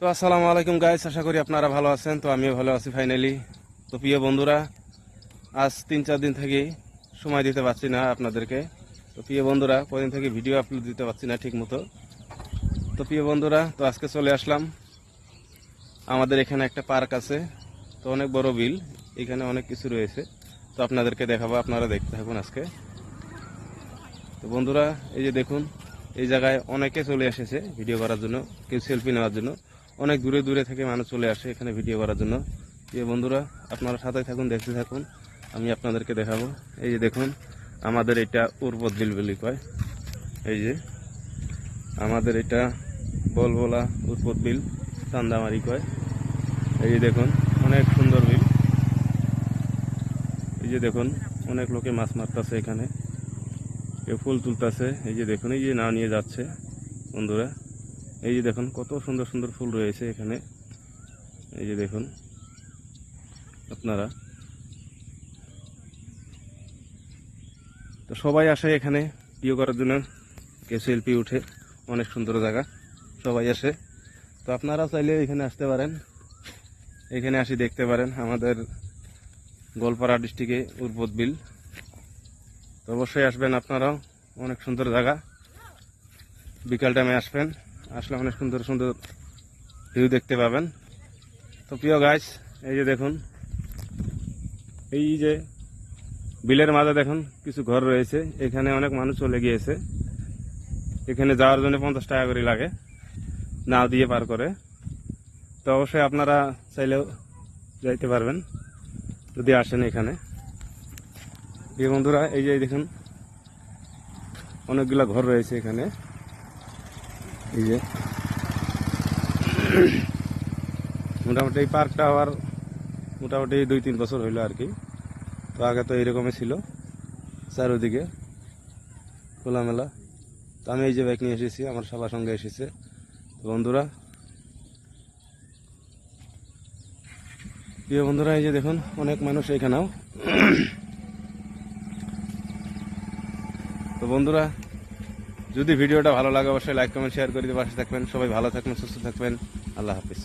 তো আসসালামু আলাইকুম গাইস, আশা করি আপনারা ভালো আছেন। তো আমিও ভালো আছি ফাইনালি। তো প্রিয় বন্ধুরা, আজ 3-4 দিন থেকে সময় দিতে পারছি না আপনাদেরকে। তো প্রিয় বন্ধুরা, কদিন থেকে ভিডিও আপলোড দিতে পারছি না ঠিক মতো। তো প্রিয় বন্ধুরা, তো আজকে চলে আসলাম। আমাদের এখানে একটা পার্ক আছে, তো অনেক বড় বিল, এখানে অনেক কিছু রয়েছে। তো আপনাদেরকে দেখাবো, আপনারা দেখতে থাকুন আজকে। তো বন্ধুরা, এই যে দেখুন, এই জায়গায় অনেকে চলে এসেছে ভিডিও করার জন্য, কেউ সেলফি নেওয়ার জন্য। অনেক দূরে দূরে থেকে মানুষ চলে আসে এখানে ভিডিও করার জন্য। এই বন্ধুরা, আপনারা সাথে থাকুন, দেখতে থাকুন, আমি আপনাদেরকে দেখাবো। এই যে দেখুন, আমাদের এটা উর্বত বিল বলি কয়। এই যে আমাদের এটা বলবলা উর্বত বিল, চান্দামারি কয়। এই যে দেখুন, অনেক সুন্দর বিল। এই যে দেখুন, অনেক লোকে মাছ মারতেছে এখানে, কেউ ফুল তুলতেছে। এই যে দেখুন, এই যে নাও নিয়ে যাচ্ছে বন্ধুরা। এই যে দেখুন, কত সুন্দর সুন্দর ফুল রয়েছে এখানে। এই যে দেখুন আপনারা, তো সবাই আসে এখানে ভিডিও করার জন্য, কেউ সেলফি উঠে। অনেক সুন্দর জায়গা, সবাই আসে। তো আপনারা চাইলে এখানে আসতে পারেন, এখানে আসি দেখতে পারেন আমাদের গোলপাড়া ডিস্ট্রিক্টে উর্বত বিল। তো অবশ্যই আসবেন আপনারাও, অনেক সুন্দর জায়গা। বিকাল টাইমে আসবেন, আসলে অনেক সুন্দর সুন্দর ভিউ দেখতে পাবেন। তো প্রিয় গাইস, এই যে দেখুন, এই যে বিলের মাঝে দেখুন কিছু ঘর রয়েছে, এখানে অনেক মানুষ চলে গিয়েছে। এখানে যাওয়ার জন্য 50 টাকা করে লাগে, নাও দিয়ে পার করে। তো অবশ্যই আপনারা চাইলেও যাইতে পারবেন যদি আসেন এখানে। প্রিয় বন্ধুরা, এই যে দেখুন, অনেকগুলা ঘর রয়েছে এখানে। এই যে মোটামুটি এই পার্কটা হওয়ার মোটামুটি 2-3 বছর হইলো আর কি। তো আগে তো এইরকমই ছিল, চারিদিকে খোলামেলা। তো আমি এই যে বাইক নিয়ে এসেছি, আমার সবার সঙ্গে এসেছে। তো বন্ধুরা, প্রিয় বন্ধুরা, এই যে দেখুন, অনেক মানুষ এখানেও। তো বন্ধুরা, যদি ভিডিওটা ভালো লাগে অবশ্যই লাইক কমেন্ট শেয়ার করে দিয়ে পাশে থাকবেন। সবাই ভালো থাকবেন, সুস্থ থাকবেন। আল্লাহ হাফিজ।